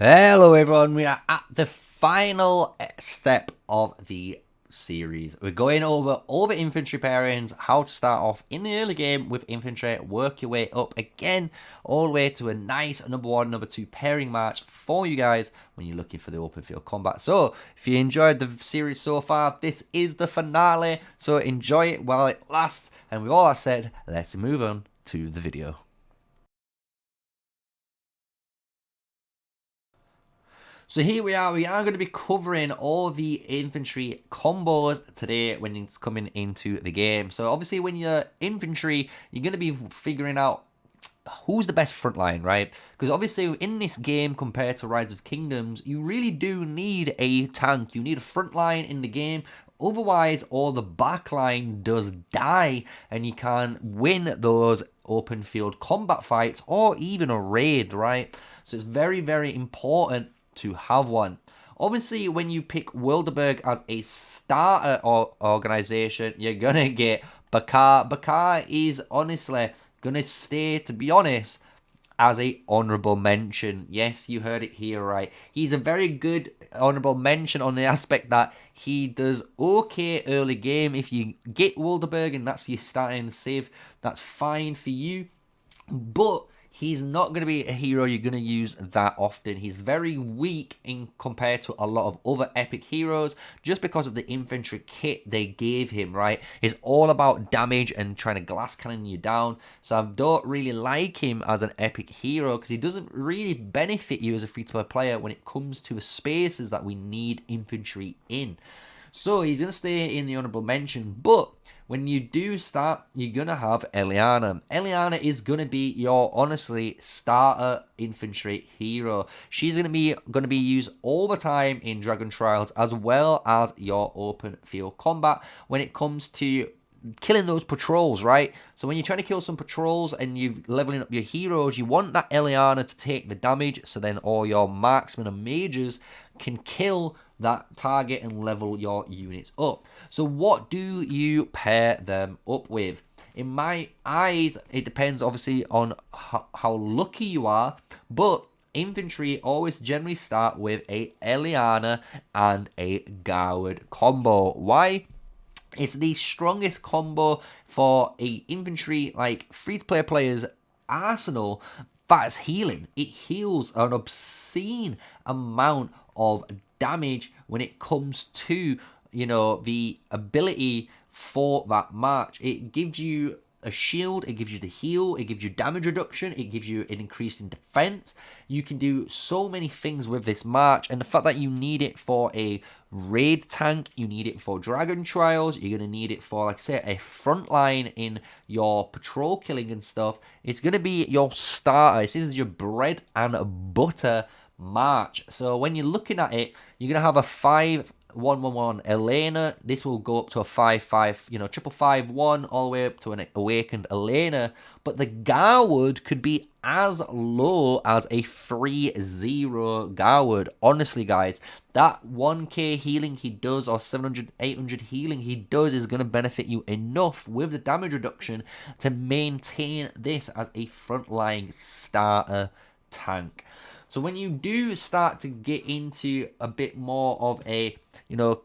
Hello everyone, we are at the final step of the series. We're going over all the infantry pairings, how to start off in the early game with infantry, work your way up again, all the way to a nice number 1, number 2 pairing match for you guys when you're looking for the open field combat. So, if you enjoyed the series so far, this is the finale, so enjoy it while it lasts, and with all that said, let's move on to the video. So here we are going to be covering all the infantry combos today when it's coming into the game. So obviously when you're infantry, you're going to be figuring out who's the best front line, right? Because obviously in this game compared to Rise of Kingdoms, you really do need a tank. You need a front line in the game. Otherwise, all the back line does die and you can't win those open field combat fights or even a raid, right? So it's very, very important to have one. Obviously, when you pick Wilderberg as a starter organization, you're gonna get Bakar. Bakar is honestly gonna stay, to be honest, as a honourable mention. Yes, you heard it here right. He's a very good honourable mention on the aspect that he does okay early game. If you get Wilderberg and that's your starting save, that's fine for you. But he's not going to be a hero you're going to use that often. He's very weak in compared to a lot of other epic heroes just because of the infantry kit they gave him, right? It's all about damage and trying to glass cannon you down. So I don't really like him as an epic hero because he doesn't really benefit you as a free-to-play player when it comes to the spaces that we need infantry in. So he's going to stay in the honourable mention, but when you do start, you're going to have Eliana. Eliana is going to be your, honestly, starter infantry hero. She's going to be used all the time in Dragon Trials as well as your open field combat when it comes to killing those patrols, right? So when you're trying to kill some patrols and you're leveling up your heroes, you want that Eliana to take the damage so then all your marksmen and mages can kill that target and level your units up. So what do you pair them up with? In my eyes, it depends obviously on how lucky you are, but infantry always generally start with a Eliana and a Garwood combo. Why? It's the strongest combo for a infantry like free-to-play players arsenal that's healing. It heals an obscene amount of damage when it comes to, you know, the ability for that march. It gives you a shield, it gives you the heal, it gives you damage reduction, it gives you an increase in defense. You can do so many things with this march, and the fact that you need it for a raid tank, you need it for dragon trials, you're going to need it for, like I say, a front line in your patrol killing and stuff. It's going to be your starter. This is your bread and butter march. So when you're looking at it, you're going to have a 5-1-1-1 Elena. This will go up to a 5-5, you know, 5-5-1 all the way up to an awakened Elena. But the Garwood could be as low as a 3-0 Garwood. Honestly, guys, that 1k healing he does, or 700, 800 healing he does, is going to benefit you enough with the damage reduction to maintain this as a frontline starter tank. So when you do start to get into a bit more of a, you know,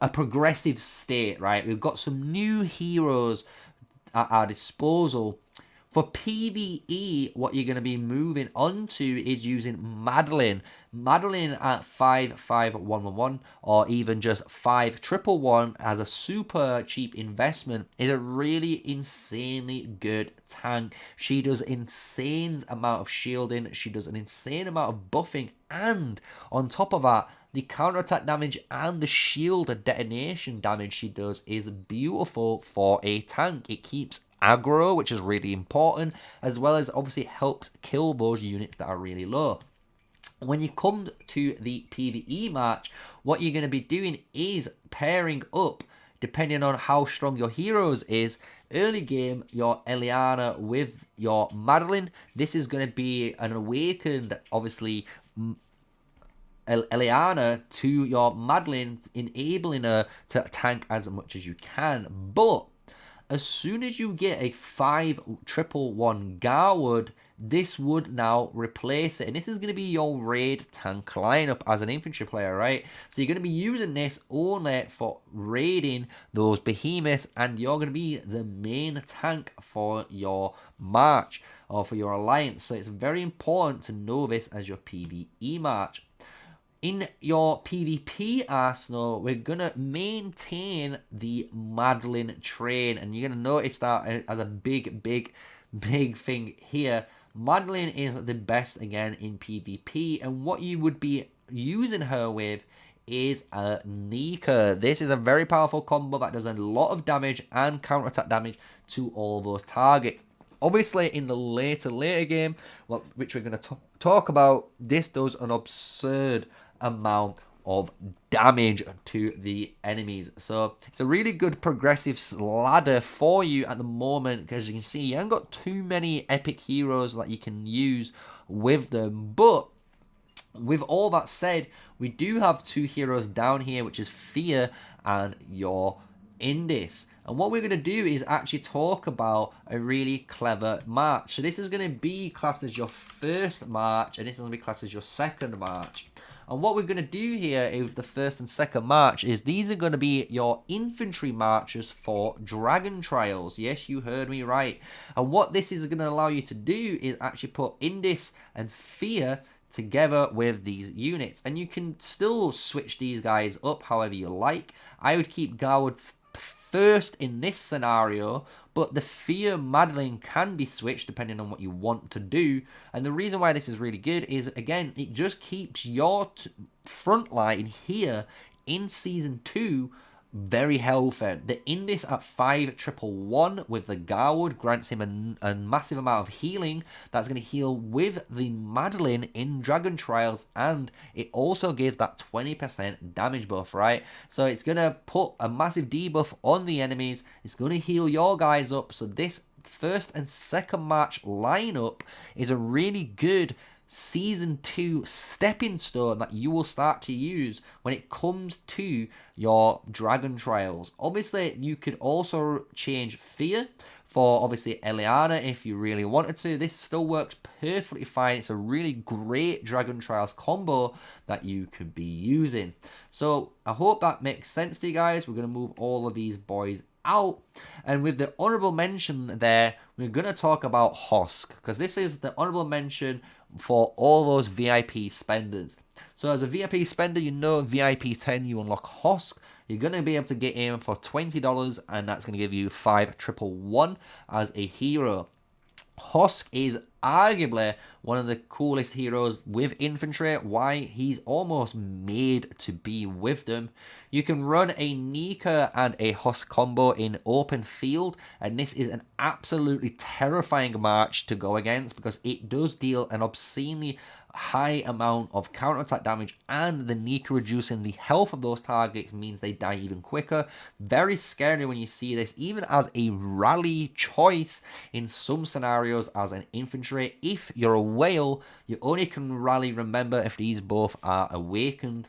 a progressive state, right? We've got some new heroes at our disposal. For PvE, what you're going to be moving on to is using Madeline. Madeline at 5-5-1-1-1 or even just 5-1-1-1 as a super cheap investment is a really insanely good tank. She does insane amount of shielding. She does an insane amount of buffing. And on top of that, the counterattack damage and the shield detonation damage she does is beautiful for a tank. It keeps aggro, which is really important, as well as obviously helps kill those units that are really low. When you come to the PvE match, what you're going to be doing is pairing up, depending on how strong your heroes is. Early game, your Eliana with your Madeline. This is going to be an awakened, obviously, Eliana to your Madeline, enabling her to tank as much as you can. But as soon as you get a 5-1-1 Garwood, this would now replace it. And this is going to be your raid tank lineup as an infantry player, right? So you're going to be using this only for raiding those behemoths, and you're going to be the main tank for your march or for your alliance. So it's very important to know this as your PvE march. In your PvP arsenal, we're going to maintain the Madeline train. And you're going to notice that as a big thing here. Madeline is the best again in PvP. And what you would be using her with is a Nika. This is a very powerful combo that does a lot of damage and counterattack damage to all those targets. Obviously, in the later game, which we're going to talk about, this does an absurd amount of damage to the enemies. So it's a really good progressive ladder for you at the moment, because you can see you haven't got too many epic heroes that you can use with them. But with all that said, we do have two heroes down here, which is Fear and your Indis. And what we're going to do is actually talk about a really clever march. So this is going to be classed as your first march, and this is going to be classed as your second march. And what we're going to do here with the first and second march is these are going to be your infantry marches for Dragon Trials. Yes, you heard me right. And what this is going to allow you to do is actually put Indis and Fear together with these units. And you can still switch these guys up however you like. I would keep Garwood first in this scenario, but the Fear Madeline can be switched depending on what you want to do. And the reason why this is really good is, again, it just keeps your front line here in Season 2 very healthy. The Indis at 5111 with the Garwood grants him a massive amount of healing. That's going to heal with the Madeline in Dragon Trials, and it also gives that 20% damage buff, right? So it's going to put a massive debuff on the enemies. It's going to heal your guys up. So this first and second march lineup is a really good Season 2 stepping stone that you will start to use when it comes to your Dragon Trials. Obviously, you could also change Fear for, obviously, Eliana if you really wanted to. This still works perfectly fine. It's a really great Dragon Trials combo that you could be using. So, I hope that makes sense to you guys. We're going to move all of these boys out, and with the honorable mention there, we're going to talk about Hosk, because this is the honorable mention for all those VIP spenders. So as a VIP spender, you know VIP 10 you unlock Hosk. You're going to be able to get him for $20, and that's going to give you 5111 as a hero. Hosk is arguably one of the coolest heroes with infantry. Why? He's almost made to be with them. You can run a Nika and a Hosk combo in open field, and this is an absolutely terrifying march to go against, because it does deal an obscenely high amount of counterattack damage, and the Nika reducing the health of those targets means they die even quicker. Very scary when you see this, even as a rally choice in some scenarios as an infantry. If you're a whale, you only can rally, remember, if these both are awakened.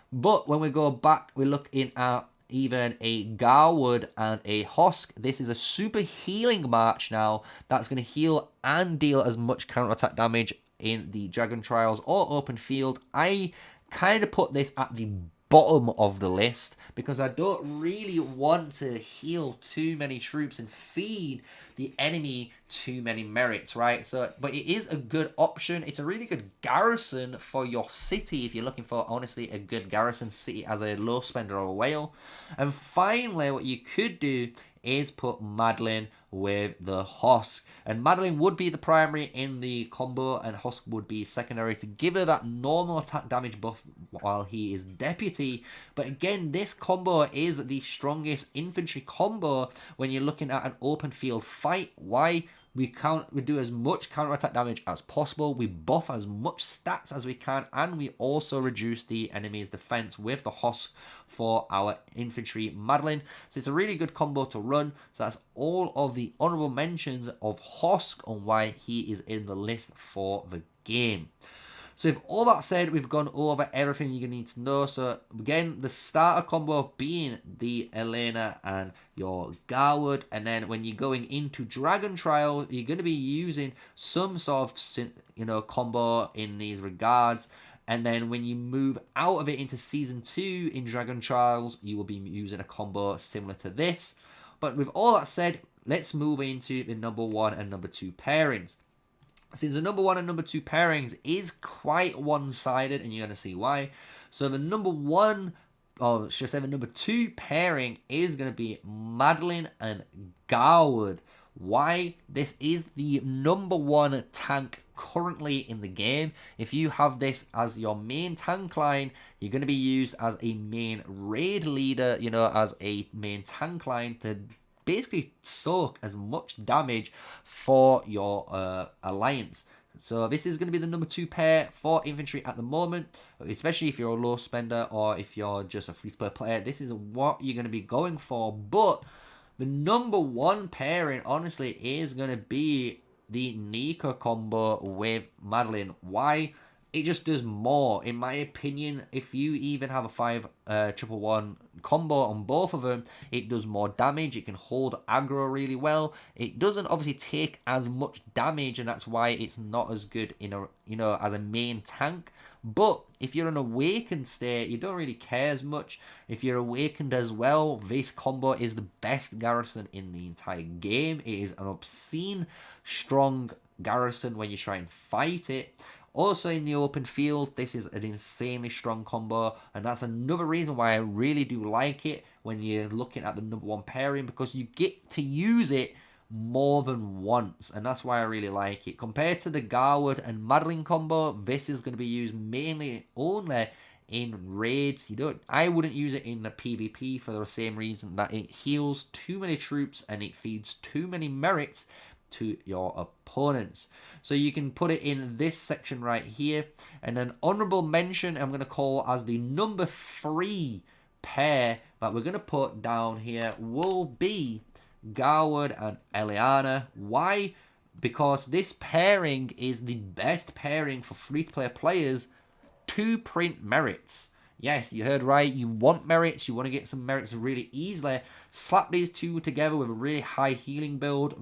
But when we go back, we're looking at even a Garwood and a Hosk. This is a super healing march now that's going to heal and deal as much counterattack damage in the Dragon Trials or open field. I kind of put this at the bottom of the list because I don't really want to heal too many troops and feed the enemy too many merits, right? So, but it is a good option. It's a really good garrison for your city if you're looking for, honestly, a good garrison city as a low spender or a whale. And finally, what you could do is put Madeline with the Hosk. And Madeline would be the primary in the combo, and Hosk would be secondary to give her that normal attack damage buff while he is deputy. But again, this combo is the strongest infantry combo when you're looking at an open field fight. Why? We do as much counterattack damage as possible. We buff as much stats as we can, and we also reduce the enemy's defense with the Hosk for our infantry Madeline. So it's a really good combo to run. So that's all of the honorable mentions of Hosk on why he is in the list for the game. So with all that said, we've gone over everything you need to know. So again, the starter combo being the Elena and your Garwood, and then when you're going into Dragon Trial, you're going to be using some sort of combo in these regards. And then when you move out of it into Season 2 in Dragon Trials, you will be using a combo similar to this. But with all that said, let's move into the number 1 and number 2 pairings. Since the number 1 and number 2 pairings is quite one-sided, and you're going to see why. So the number 1, or should I say the number 2 pairing is going to be Madeline and Garwood. Why? This is the number 1 tank currently in the game. If you have this as your main tank line, you're going to be used as a main raid leader, as a main tank line to basically soak as much damage for your alliance. So this is going to be the number 2 pair for infantry at the moment, especially if you're a low spender or if you're just a free-to-play player. This is what you're going to be going for. But the number 1 pairing, honestly, is going to be the Nika combo with Madeline. Why? It just does more. In my opinion, if you even have a 5-1-1 combo on both of them, it does more damage. It can hold aggro really well. It doesn't obviously take as much damage, and that's why it's not as good in a as a main tank. But if you're an awakened state, you don't really care as much. If you're awakened as well, this combo is the best garrison in the entire game. It is an obscene strong garrison when you try and fight it. Also in the open field, this is an insanely strong combo, and that's another reason why I really do like it when you're looking at the number 1 pairing, because you get to use it more than once, and that's why I really like it. Compared to the Garwood and Madeline combo, this is going to be used mainly only in raids. I wouldn't use it in the PvP for the same reason that it heals too many troops and it feeds too many merits to your opponents. So you can put it in this section right here. And an honourable mention I'm going to call as the number 3 pair that we're going to put down here will be Garwood and Eliana. Why? Because this pairing is the best pairing for free-to-play players to print merits. Yes, you heard right. You want merits. You want to get some merits really easily. Slap these two together with a really high healing build.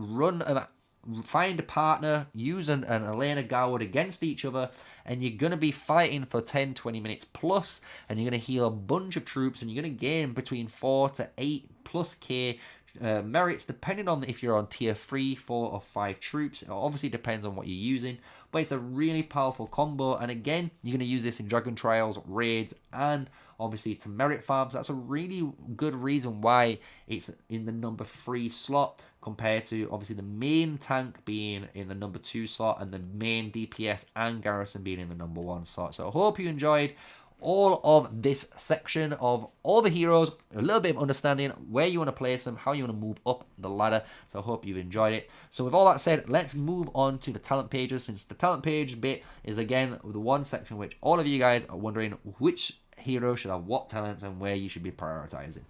Find a partner, use an Elena Garwood against each other, and you're going to be fighting for 10-20 minutes plus, and you're going to heal a bunch of troops, and you're going to gain between 4 to 8+ K merits, depending on if you're on tier 3, 4, or 5 troops. It obviously depends on what you're using, but it's a really powerful combo. And again, you're going to use this in Dragon Trials, raids, and obviously to merit farms. That's a really good reason why it's in the number 3 slot, compared to obviously the main tank being in the number 2 slot and the main DPS and garrison being in the number 1 slot. So I hope you enjoyed all of this section of all the heroes, a little bit of understanding where you want to place them, how you want to move up the ladder. So I hope you've enjoyed it. So with all that said, let's move on to the talent pages, since the talent page bit is again the one section which all of you guys are wondering which hero should have what talents and where you should be prioritizing.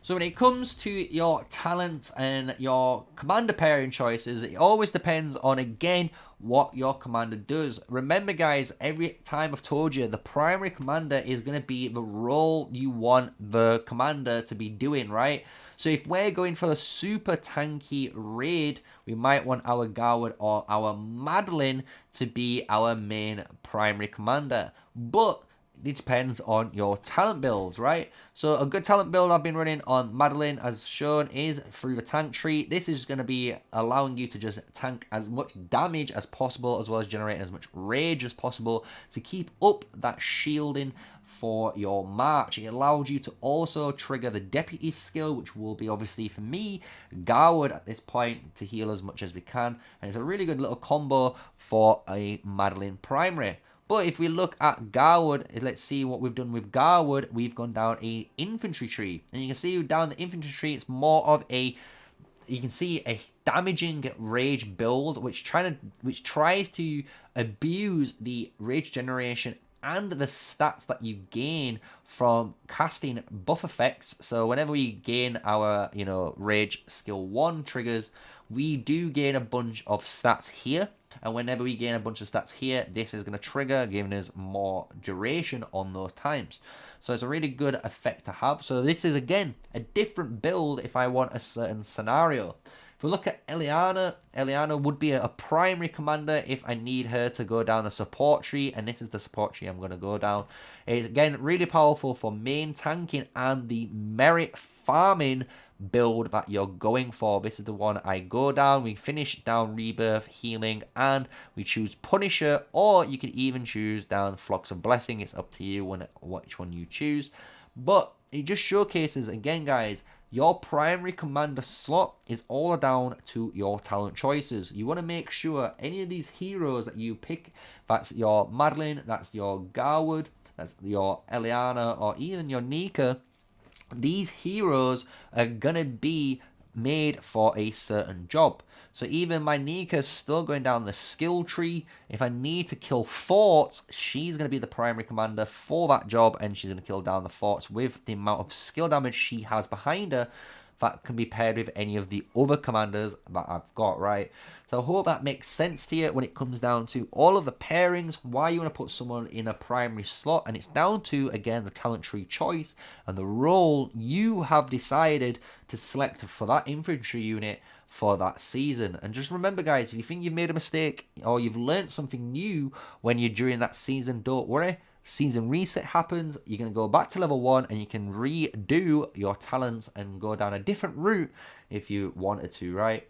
So when it comes to your talents and your commander pairing choices, it always depends on, again, what your commander does. Remember, guys, every time I've told you, the primary commander is going to be the role you want the commander to be doing, right? So if we're going for the super tanky raid, we might want our Garwood or our Madeline to be our main primary commander. But it depends on your talent builds, right? So a good talent build I've been running on Madeline, as shown, is through the tank tree. This is going to be allowing you to just tank as much damage as possible, as well as generating as much rage as possible to keep up that shielding for your march. It allows you to also trigger the deputy skill, which will be obviously for me Garwood at this point, to heal as much as we can, and it's a really good little combo for a Madeline primary. But if we look at Garwood, let's see what we've done with Garwood. We've gone down a infantry tree, and you can see down the infantry tree, it's more of a, you can see a damaging rage build, which tries to abuse the rage generation and the stats that you gain from casting buff effects. So whenever we gain our, rage skill 1 triggers, we do gain a bunch of stats here. And whenever we gain a bunch of stats here, this is going to trigger, giving us more duration on those times. So it's a really good effect to have. So this is, again, a different build if I want a certain scenario. If we look at Eliana, Eliana would be a primary commander if I need her to go down the support tree. And this is the support tree I'm going to go down. It's, again, really powerful for main tanking and the merit farming build that you're going for. This is the one I go down. We finish down Rebirth, Healing, and we choose Punisher, or you can even choose down Flocks of Blessing. It's up to you which one you choose. But it just showcases, again, guys, your primary commander slot is all down to your talent choices. You want to make sure any of these heroes that you pick, that's your Madeline, that's your Garwood, that's your Eliana, or even your Nika, these heroes are going to be made for a certain job. So even my Nika's still going down the skill tree. If I need to kill forts, she's going to be the primary commander for that job, and she's going to kill down the forts with the amount of skill damage she has behind her that can be paired with any of the other commanders that I've got, right? So I hope that makes sense to you when it comes down to all of the pairings, why you want to put someone in a primary slot, and it's down to, again, the talent tree choice and the role you have decided to select for that infantry unit for that season. And just remember, guys, if you think you've made a mistake or you've learned something new when you're during that season, don't worry. Season reset happens, you're going to go back to level 1 and you can redo your talents and go down a different route if you wanted to, right?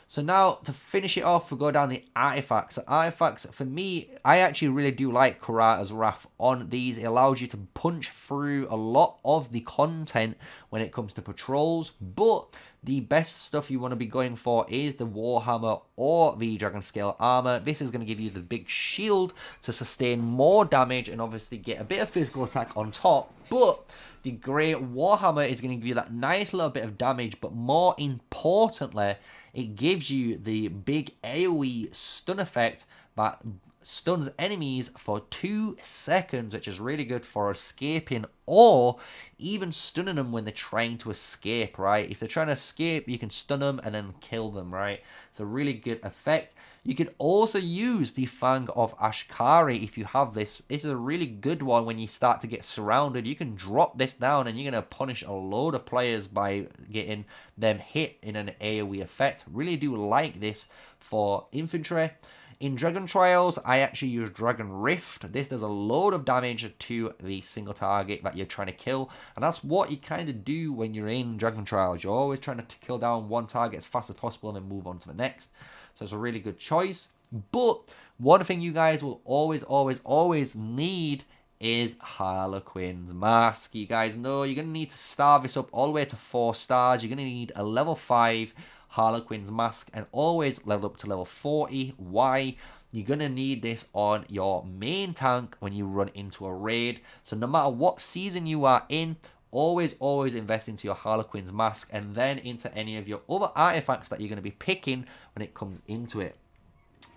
So now to finish it off, we go down the artifacts. So artifacts, for me, I actually really do like Kurata's Wrath on these. It allows you to punch through a lot of the content when it comes to patrols, but the best stuff you want to be going for is the Warhammer or the Dragon Scale Armor. This is going to give you the big shield to sustain more damage and obviously get a bit of physical attack on top. But the Great Warhammer is going to give you that nice little bit of damage, but more importantly, it gives you the big AoE stun effect that stuns enemies for 2 seconds, which is really good for escaping or even stunning them when they're trying to escape, right? If they're trying to escape, you can stun them and then kill them, right? It's a really good effect. You could also use the Fang of Ashkari if you have this. This is a really good one when you start to get surrounded. You can drop this down and you're going to punish a load of players by getting them hit in an AoE effect. Really do like this for infantry. In Dragon Trials, I actually use Dragon Rift. This does a load of damage to the single target that you're trying to kill. And that's what you kind of do when you're in Dragon Trials. You're always trying to kill down one target as fast as possible and then move on to the next. So it's a really good choice. But one thing you guys will always need is Harlequin's Mask. You guys know you're going to need to starve this up all the way to 4 stars. You're going to need a level 5 Harlequin's Mask and always level up to level 40. Why? You're going to need this on your main tank when you run into a raid. So no matter what season you are in, always invest into your Harlequin's Mask and then into any of your other artifacts that you're going to be picking when it comes into it.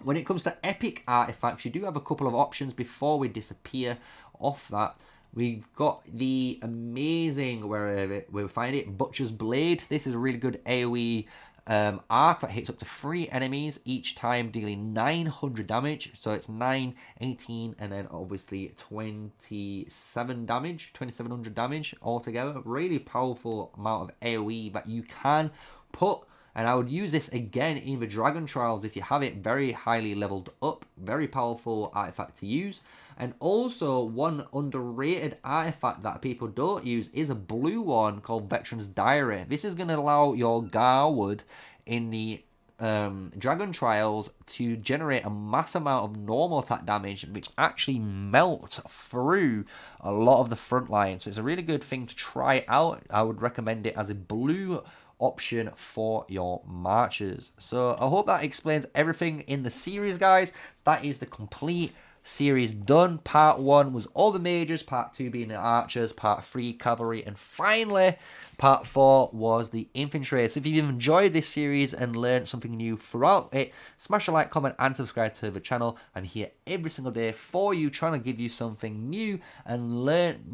When it comes to epic artifacts, you do have a couple of options before we disappear off that. We've got the amazing, wherever we find it, Butcher's Blade. This is a really good AoE arc that hits up to 3 enemies each time, dealing 900 damage. So it's 9, 18, and then obviously 27 damage, 2700 damage altogether. Really powerful amount of AoE that you can put. And I would use this again in the Dragon Trials if you have it very highly leveled up. Very powerful artifact to use. And also, one underrated artifact that people don't use is a blue one called Veteran's Diary. This is going to allow your Garwood in the Dragon Trials to generate a mass amount of normal attack damage, which actually melts through a lot of the front line. So it's a really good thing to try out. I would recommend it as a blue option for your marches. So I hope that explains everything in the series, guys. That is the complete series done. Part 1 was all the majors, Part 2 being the archers, Part 3 cavalry, and finally Part 4 was the infantry. So if you've enjoyed this series and learned something new throughout it, smash a like, comment, and subscribe to the channel. I'm here every single day for you, trying to give you something new and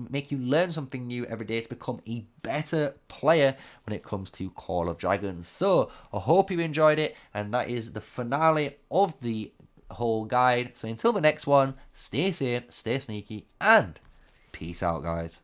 make you learn something new every day to become a better player when it comes to Call of Dragons. So I hope you enjoyed it, and that is the finale of the whole guide. So until the next one, stay safe, stay sneaky, and peace out, guys.